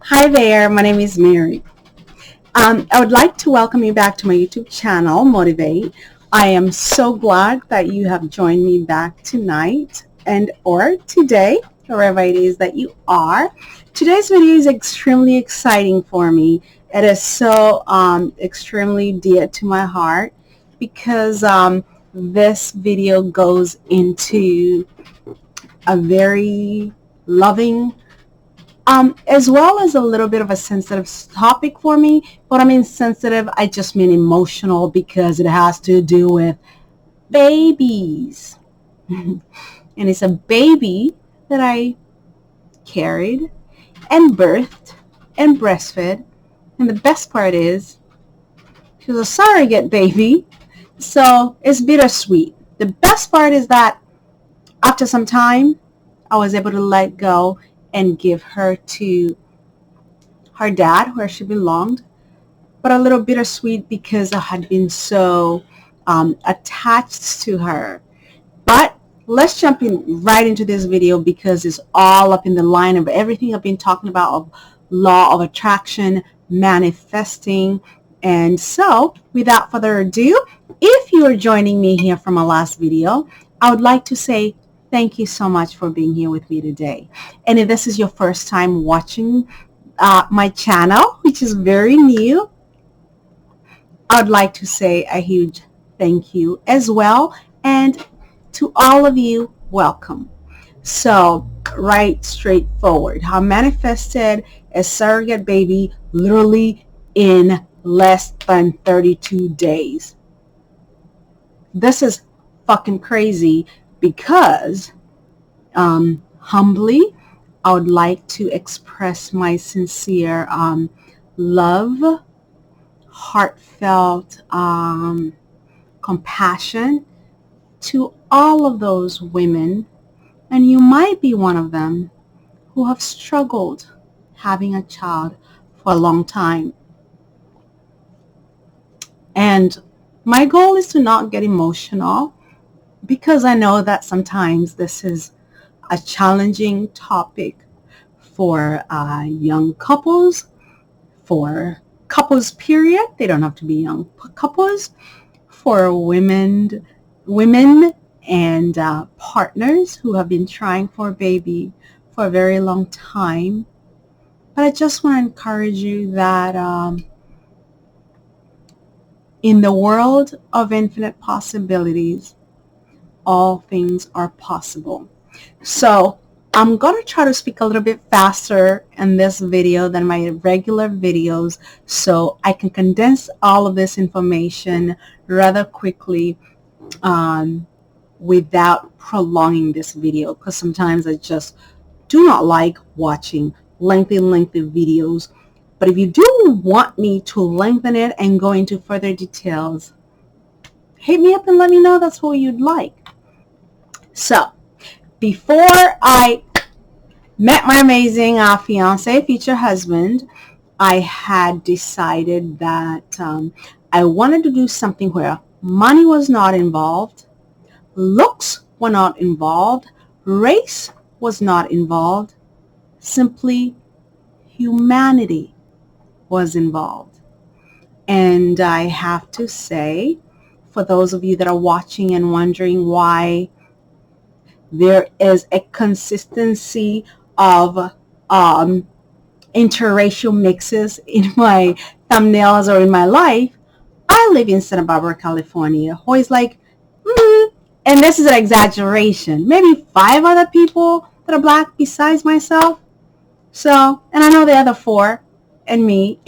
Hi there, my name is Mary. I would like to welcome you back to my YouTube channel, Motivate. I am so glad that you have joined me back tonight and or today, wherever it is that you are. Today's video is extremely exciting for me. It is so extremely dear to my heart because this video goes into a very loving as well as a little bit of a sensitive topic for me. But I mean sensitive, I just mean emotional because it has to do with babies. And it's a baby that I carried and birthed and breastfed. And the best part is she was a surrogate baby. So it's bittersweet. The best part is that after some time, I was able to let go and give her to her dad where she belonged, but a little bittersweet because I had been so attached to her. But let's jump in right into this video because it's all up in the line of everything I've been talking about of law of attraction, manifesting. And so without further ado, if you are joining me here from my last video, I would like to say thank you so much for being here with me today. And if this is your first time watching my channel, which is very new, I would like to say a huge thank you as well. And to all of you, welcome. So, right straightforward, I manifested a surrogate baby literally in less than 32 days. This is fucking crazy because humbly, I would like to express my sincere love, heartfelt compassion to all of those women, and you might be one of them, who have struggled having a child for a long time. And my goal is to not get emotional because I know that sometimes this is a challenging topic for young couples, for couples period. They don't have to be young couples, for women and partners who have been trying for a baby for a very long time. But I just want to encourage you that in the world of infinite possibilities, all things are possible. So I'm going to try to speak a little bit faster in this video than my regular videos so I can condense all of this information rather quickly without prolonging this video, because sometimes I just do not like watching lengthy videos. But if you do want me to lengthen it and go into further details, hit me up and let me know that's what you'd like. So before I met my amazing fiance, future husband, I had decided that I wanted to do something where money was not involved, looks were not involved, race was not involved, simply humanity was involved. And I have to say, for those of you that are watching and wondering why there is a consistency of interracial mixes in my thumbnails or in my life, I live in Santa Barbara, California. Always like, and this is an exaggeration, maybe 5 other people that are black besides myself. So, and I know the other 4 and me.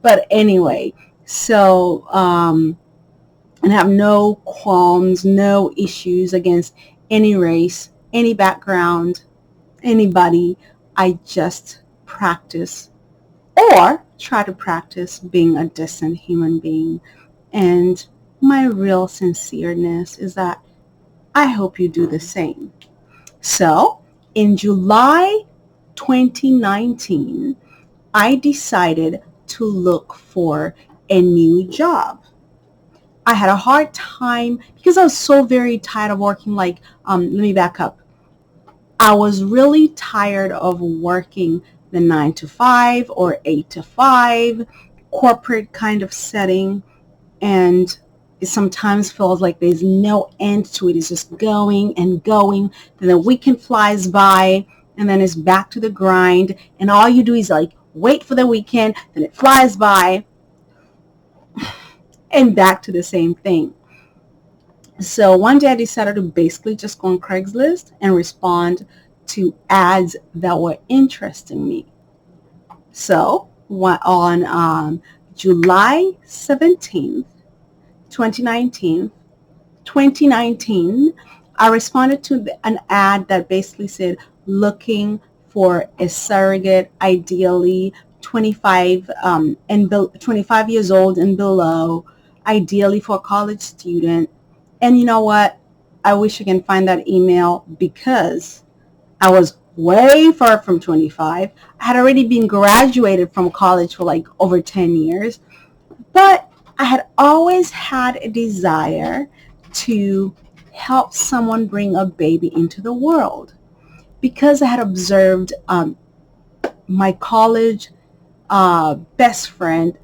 But anyway, so and have no qualms, no issues against any race, any background, anybody. I just practice or try to practice being a decent human being. And my real sincereness is that I hope you do the same. So in July 2019, I decided to look for a new job. I had a hard time because I was so very tired of working. Let me back up. I was really tired of working the 9 to 5 or 8 to 5 corporate kind of setting, and it sometimes feels like there's no end to it. It's just going and going. Then the weekend flies by, and then it's back to the grind, and all you do is like wait for the weekend, then it flies by, and back to the same thing. So one day I decided to basically just go on Craigslist and respond to ads that were interesting me. So on July 17th, 2019, I responded to an ad that basically said, looking for a surrogate, ideally 25 25 years old and below, ideally for a college student. And you know what? I wish I can find that email because I was way far from 25. I had already been graduated from college for like over 10 years. But I had always had a desire to help someone bring a baby into the world because I had observed my college best friend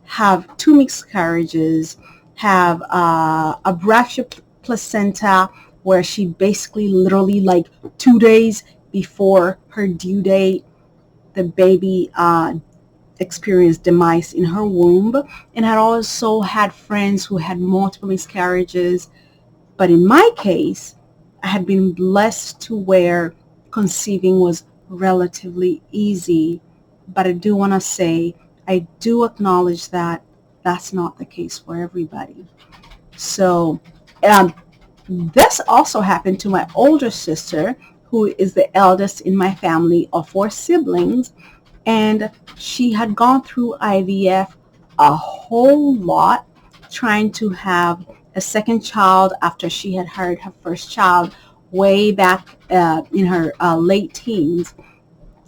have 2 miscarriages, have a breast placenta where she basically literally like 2 days before her due date, the baby experienced demise in her womb, and had also had friends who had multiple miscarriages. But in my case, I had been blessed to where conceiving was relatively easy. But I do want to say, I do acknowledge that that's not the case for everybody. So this also happened to my older sister, who is the eldest in my family of 4 siblings. And she had gone through IVF a whole lot, trying to have a second child after she had had her first child way back in her late teens.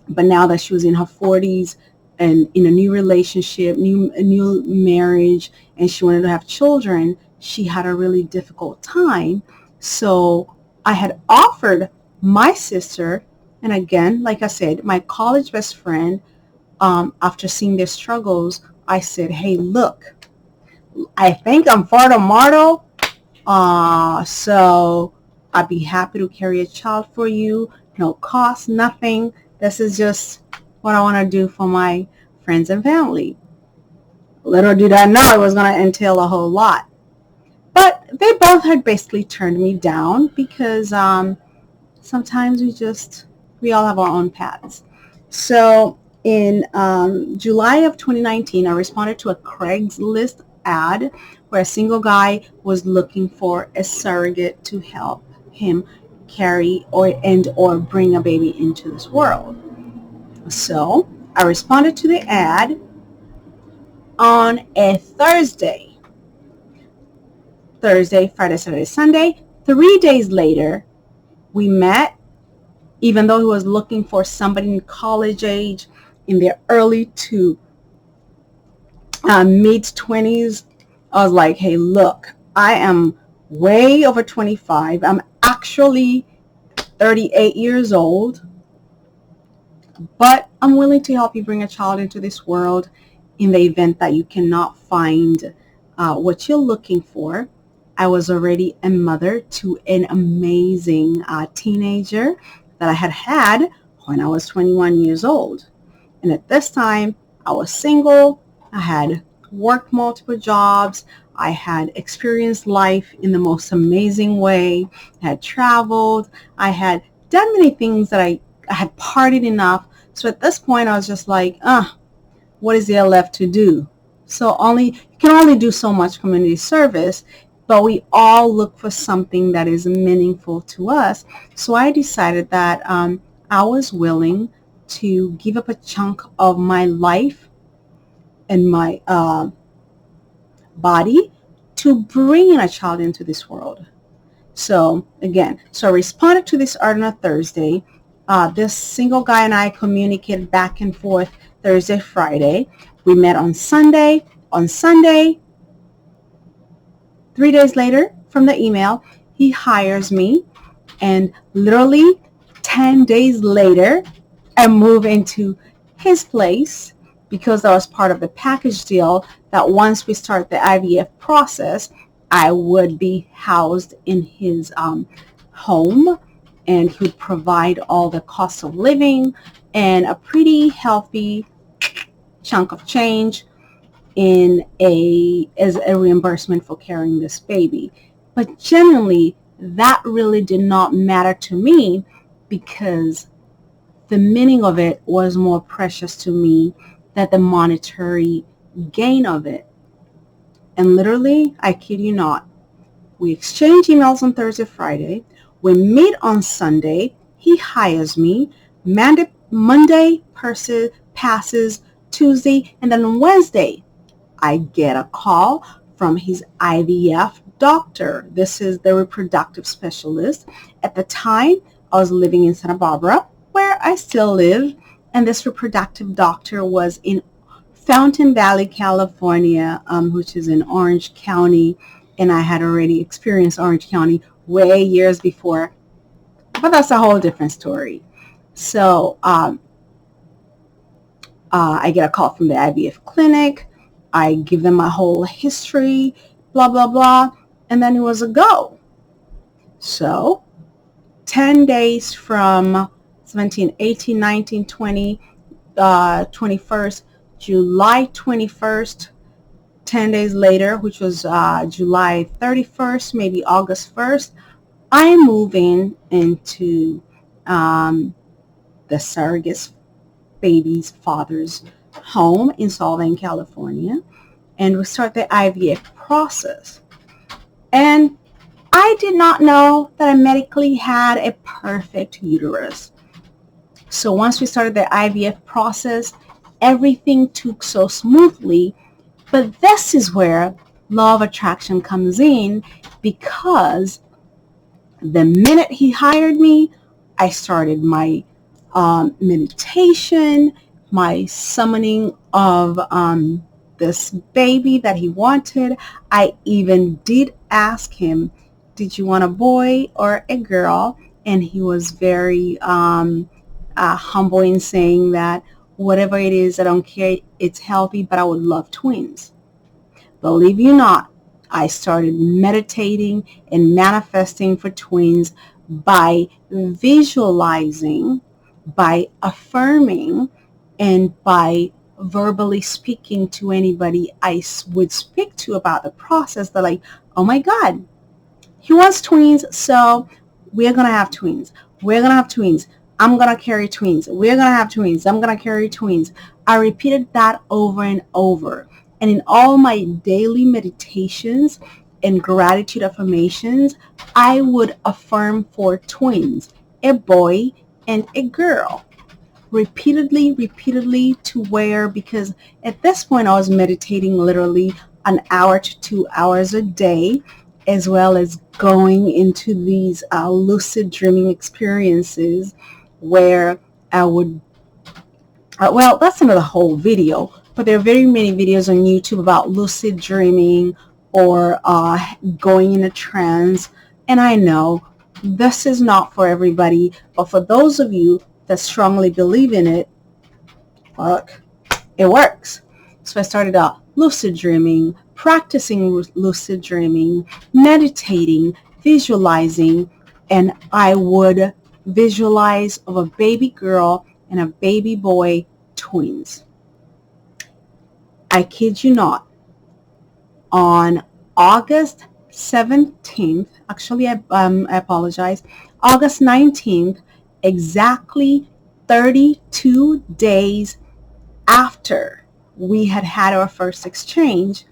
But now that she was in her 40s and in a new relationship, a new marriage, and she wanted to have children, she had a really difficult time. So I had offered my sister, and again, like I said, my college best friend, after seeing their struggles, I said, hey, look, I think I'm fertile Marto, so I'd be happy to carry a child for you, no cost, nothing. This is just what I want to do for my friends and family. Little did I know it was going to entail a whole lot. But they both had basically turned me down because sometimes we all have our own paths. So in July of 2019, I responded to a Craigslist ad where a single guy was looking for a surrogate to help him carry or bring a baby into this world. So I responded to the ad on a Thursday, Friday, Saturday, Sunday. 3 days later, we met. Even though he was looking for somebody in college age, in their early to mid-20s, I was like, hey, look, I am way over 25. I'm actually 38 years old, but I'm willing to help you bring a child into this world in the event that you cannot find what you're looking for. I was already a mother to an amazing teenager that I had when I was 21 years old. And at this time, I was single. I had worked multiple jobs. I had experienced life in the most amazing way. I had traveled. I had done many things that I had partied enough. So at this point, I was just like, what is there left to do? So you can only do so much community service, but we all look for something that is meaningful to us. So I decided that I was willing to give up a chunk of my life and my body to bring in a child into this world. So again, I responded to this art on a Thursday. This single guy and I communicated back and forth Thursday, Friday. We met on Sunday. On Sunday, 3 days later from the email, he hires me, and literally 10 days later, and move into his place, because that was part of the package deal, that once we start the IVF process, I would be housed in his home, and he would provide all the cost of living and a pretty healthy chunk of change as a reimbursement for carrying this baby. But generally, that really did not matter to me, because the meaning of it was more precious to me than the monetary gain of it. And literally, I kid you not, we exchange emails on Thursday, Friday. We meet on Sunday. He hires me. Monday passes, Tuesday, and then on Wednesday, I get a call from his IVF doctor. This is the reproductive specialist. At the time, I was living in Santa Barbara, where I still live, and this reproductive doctor was in Fountain Valley, California, which is in Orange County, and I had already experienced Orange County way years before, but that's a whole different story. So I get a call from the IVF clinic. I give them my whole history, blah, blah, blah, and then it was a go. So 10 days from 17, 18, 19, 20, 21st, July 21st, 10 days later, which was July 31st, maybe August 1st, I'm moving into the surrogate baby's father's home in Solvang, California, and we start the IVF process. And I did not know that I medically had a perfect uterus. So once we started the IVF process, everything took so smoothly. But this is where law of attraction comes in, because the minute he hired me, I started my meditation, my summoning of this baby that he wanted. I even did ask him, did you want a boy or a girl? And he was very humble in saying that whatever it is, I don't care, it's healthy, but I would love twins. Believe you not, I started meditating and manifesting for twins by visualizing, by affirming, and by verbally speaking to anybody I would speak to about the process. They're like, oh my God, he wants twins, so we're going to have twins. We're going to have twins. I'm going to carry twins. We're going to have twins. I'm going to carry twins. I repeated that over and over. And in all my daily meditations and gratitude affirmations, I would affirm for twins, a boy and a girl. Repeatedly to where, because at this point I was meditating literally an hour to 2 hours a day, as well as going into these lucid dreaming experiences where I would, well, that's another whole video, but there are very many videos on YouTube about lucid dreaming or going in a trance. And I know this is not for everybody, but for those of you that strongly believe in it, look, it works. So I started out lucid dreaming, practicing lucid dreaming, meditating, visualizing, and I would visualize of a baby girl and a baby boy twins. I kid you not, on August 17th, actually I apologize, August 19th, exactly 32 days after we had our first exchange,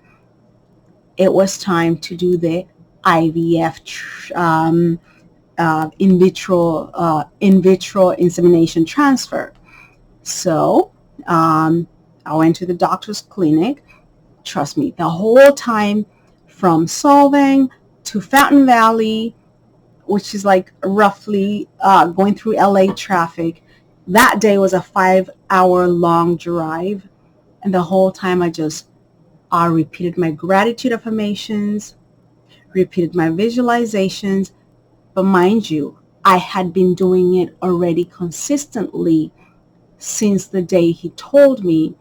it was time to do the IVF in vitro insemination transfer. So I went to the doctor's clinic. Trust me, the whole time from Solvang to Fountain Valley, which is like roughly going through LA traffic, that day was a 5-hour long drive. And the whole time I just repeated my gratitude affirmations, repeated my visualizations. But mind you, I had been doing it already consistently since the day he told me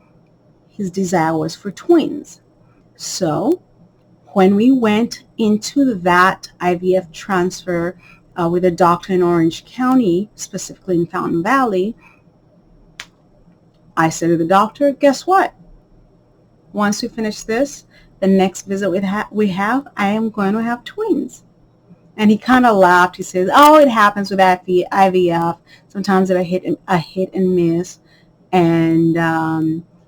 his desire was for twins. So when we went into that IVF transfer with a doctor in Orange County, specifically in Fountain Valley, I said to the doctor, guess what? Once we finish this, the next visit we have, I am going to have twins. And he kind of laughed. He says, oh, it happens with IVF. Sometimes it's a hit and miss. And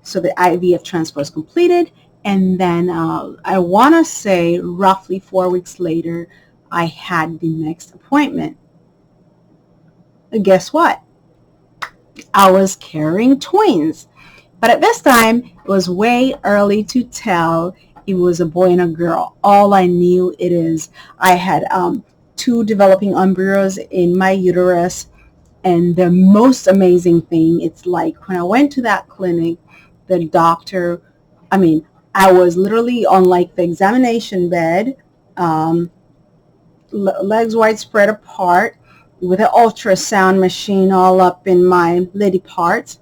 so the IVF transfer is completed. And then I want to say roughly 4 weeks later, I had the next appointment. And guess what? I was carrying twins. But at this time, it was way early to tell it was a boy and a girl. All I knew it is I had 2 developing embryos in my uterus. And the most amazing thing, it's like when I went to that clinic, the doctor, I was literally on like the examination bed, legs wide spread apart, with an ultrasound machine all up in my lady parts.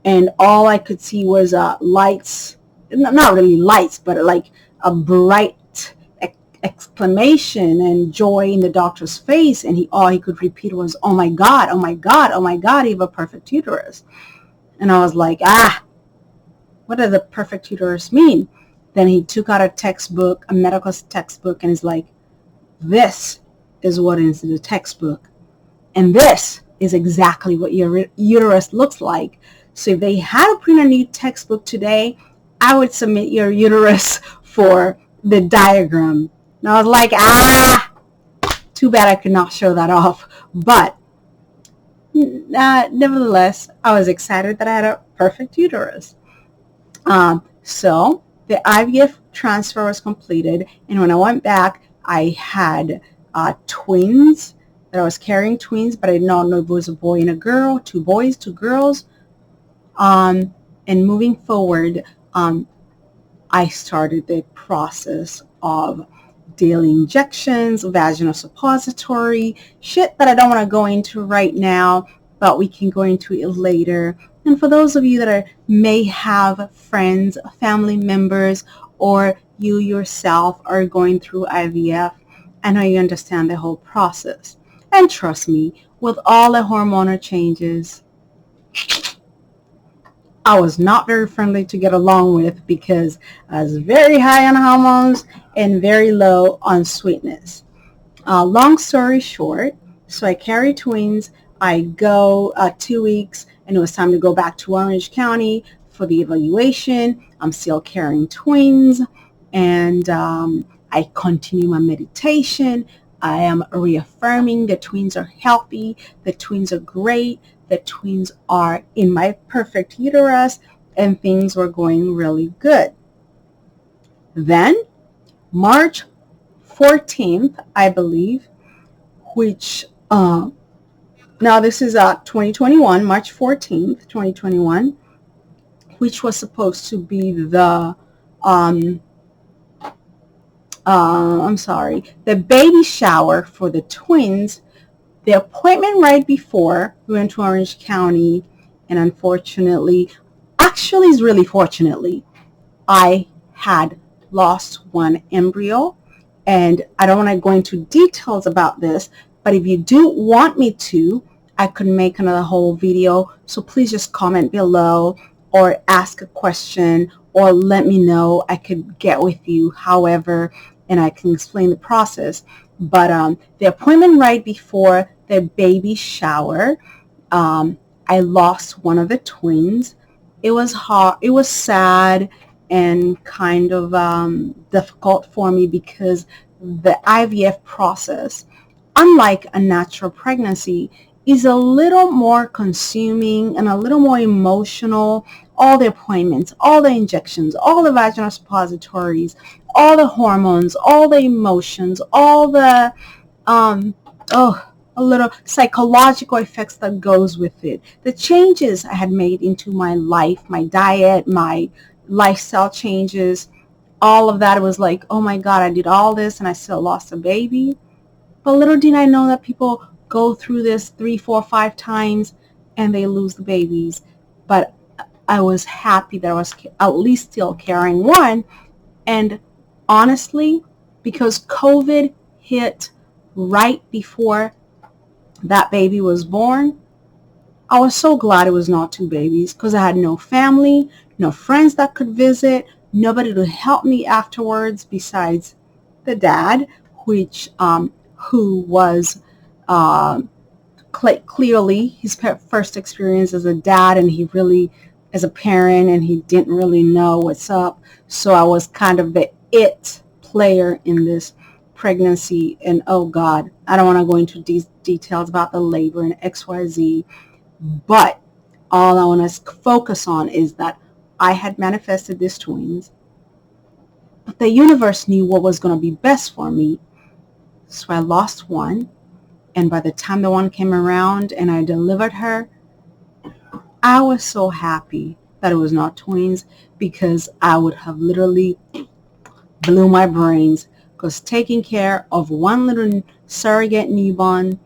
And all I could see was lights, not really lights, but like a bright exclamation and joy in the doctor's face. And all he could repeat was, oh my God, oh my God, oh my God, you have a perfect uterus. And I was like, what does a perfect uterus mean? Then he took out a textbook, a medical textbook, and he's like, this is what is in the textbook. And this is exactly what your uterus looks like. So if they had to print a new textbook today, I would submit your uterus for the diagram. And I was like, too bad I could not show that off. But nevertheless, I was excited that I had a perfect uterus. So the IVF transfer was completed. And when I went back, I had twins. That I was carrying twins, but I did not know if it was a boy and a girl, 2 boys, 2 girls. And moving forward, I started the process of daily injections, vaginal suppository, shit that I don't want to go into right now, but we can go into it later. And for those of you that may have friends, family members, or you yourself are going through IVF, I know you understand the whole process. And trust me, with all the hormonal changes, I was not very friendly to get along with because I was very high on hormones and very low on sweetness. Long story short, so I carry twins. I go 2 weeks, and it was time to go back to Orange County for the evaluation. I'm still carrying twins, and I continue my meditation. I am reaffirming the twins are healthy, the twins are great, the twins are in my perfect uterus, and things were going really good. Then, March 14th, I believe, which, now this is 2021, March 14th, 2021, which was supposed to be the, the baby shower for the twins. The appointment right before, we went to Orange County, and unfortunately, actually it's really fortunately, I had lost 1 embryo. And I don't want to go into details about this, but if you do want me to, I could make another whole video. So please just comment below or ask a question or let me know. I could get with you however, and I can explain the process. But the appointment right before the baby shower, I lost 1 of the twins. It was hard. It was sad and kind of difficult for me because the IVF process, unlike a natural pregnancy, is a little more consuming and a little more emotional. All the appointments, all the injections, all the vaginal suppositories, all the hormones, all the emotions, all the a little psychological effects that goes with it. The changes I had made into my life, my diet, my lifestyle changes, all of that was like, oh my God, I did all this and I still lost a baby. But little did I know that people go through this 3, 4, 5 times and they lose the babies. but I was happy that I was at least still carrying one. And honestly, because COVID hit right before that baby was born, I was so glad it was not two babies, because I had no family, no friends that could visit, nobody to help me afterwards besides the dad, who was uh, clearly his first experience as a dad, and he really, as a parent, and he didn't really know what's up. So I was kind of the it player in this pregnancy. And oh God, I don't want to go into these details about the labor and XYZ, but all I want to focus on is that I had manifested these twins, but the universe knew what was going to be best for me. So I lost one, and by the time the one came around and I delivered her, I was so happy that it was not twins, because I would have literally blew my brains, because taking care of one little surrogate newborn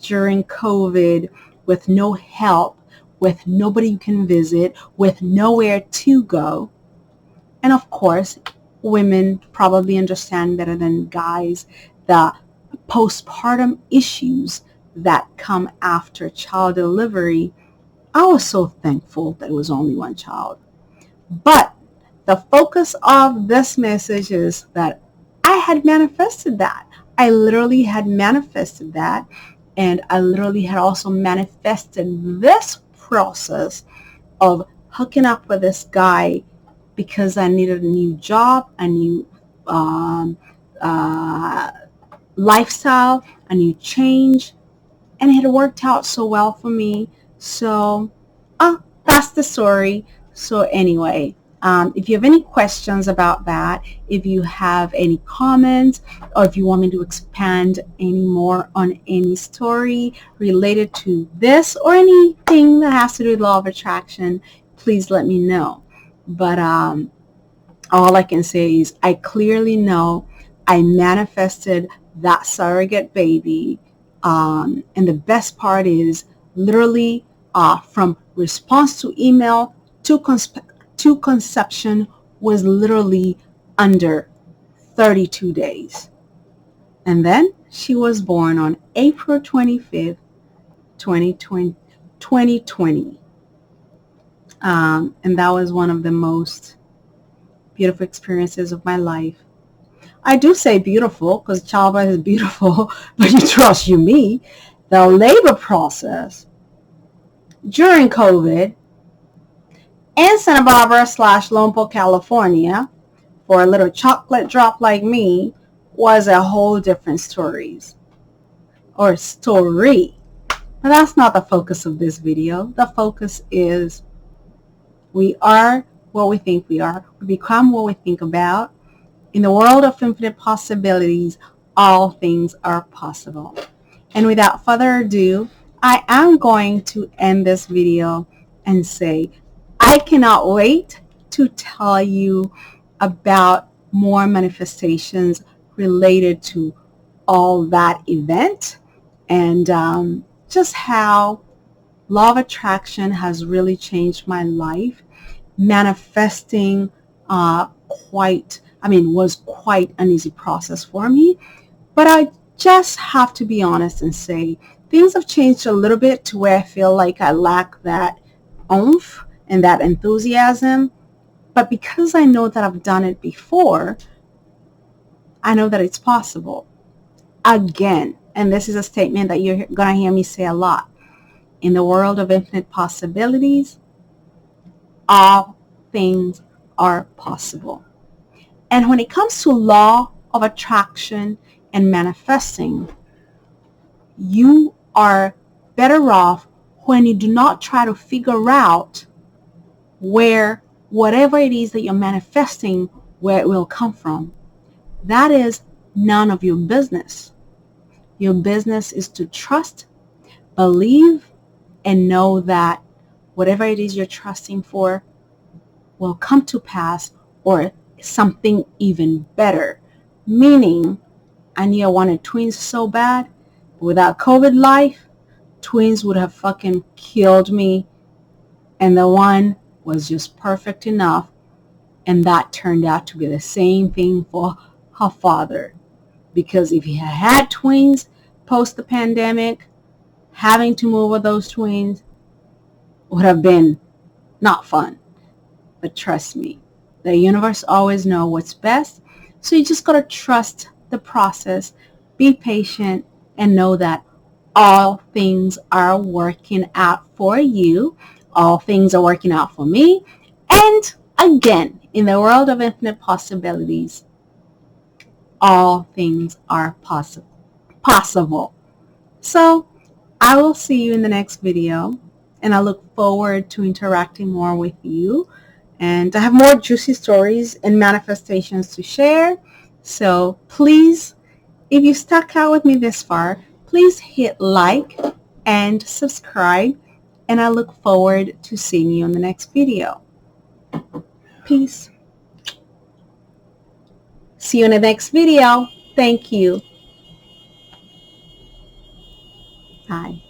during COVID, with no help, with nobody you can visit, with nowhere to go. And of course, women probably understand better than guys the postpartum issues that come after child delivery. I was so thankful that it was only one child. But the focus of this message is that I had manifested that. I literally had manifested that. And I literally had also manifested this process of hooking up with this guy because I needed a new job, a new uh, lifestyle, a new change, and it had worked out so well for me. So, that's the story. So anyway, if you have any questions about that, if you have any comments, or if you want me to expand any more on any story related to this or anything that has to do with law of attraction, please let me know. But all I can say is I clearly know I manifested that surrogate baby. And the best part is literally from response to email to conception was literally under 32 days. And then she was born on April 25th, 2020. 2020. And that was one of the most beautiful experiences of my life. I do say beautiful because childbirth is beautiful, but you trust me. The labor process during COVID in Santa Barbara / Lompoc, California, for a little chocolate drop like me, was a whole different story. But that's not the focus of this video. The focus is we are what we think we are. We become what we think about. In the world of infinite possibilities, all things are possible. And without further ado, I am going to end this video and say I cannot wait to tell you about more manifestations related to all that event, and just how law of attraction has really changed my life. Manifesting was quite an easy process for me, but I just have to be honest and say things have changed a little bit to where I feel like I lack that oomph and that enthusiasm. But because I know that I've done it before, I know that it's possible. Again, and this is a statement that you're going to hear me say a lot, in the world of infinite possibilities, all things are possible. And when it comes to law of attraction and manifesting, you are better off when you do not try to figure out where whatever it is that you're manifesting, where it will come from. That is none of your business. Your business is to trust, believe, and know that whatever it is you're trusting for will come to pass, or something even better. Meaning, I knew I wanted twins so bad. Without COVID life, twins would have fucking killed me and the one was just perfect enough, and that turned out to be the same thing for her father. Because if he had twins post the pandemic, having to move with those twins would have been not fun. But trust me, the universe always knows what's best. So you just got to trust the process, be patient, and know that all things are working out for you. All things are working out for me. And again, in the world of infinite possibilities, all things are possible. So I will see you in the next video, and I look forward to interacting more with you. And I have more juicy stories and manifestations to share. So please, if you stuck out with me this far, please hit like and subscribe. And I look forward to seeing you in the next video. Peace. See you in the next video. Thank you. Bye.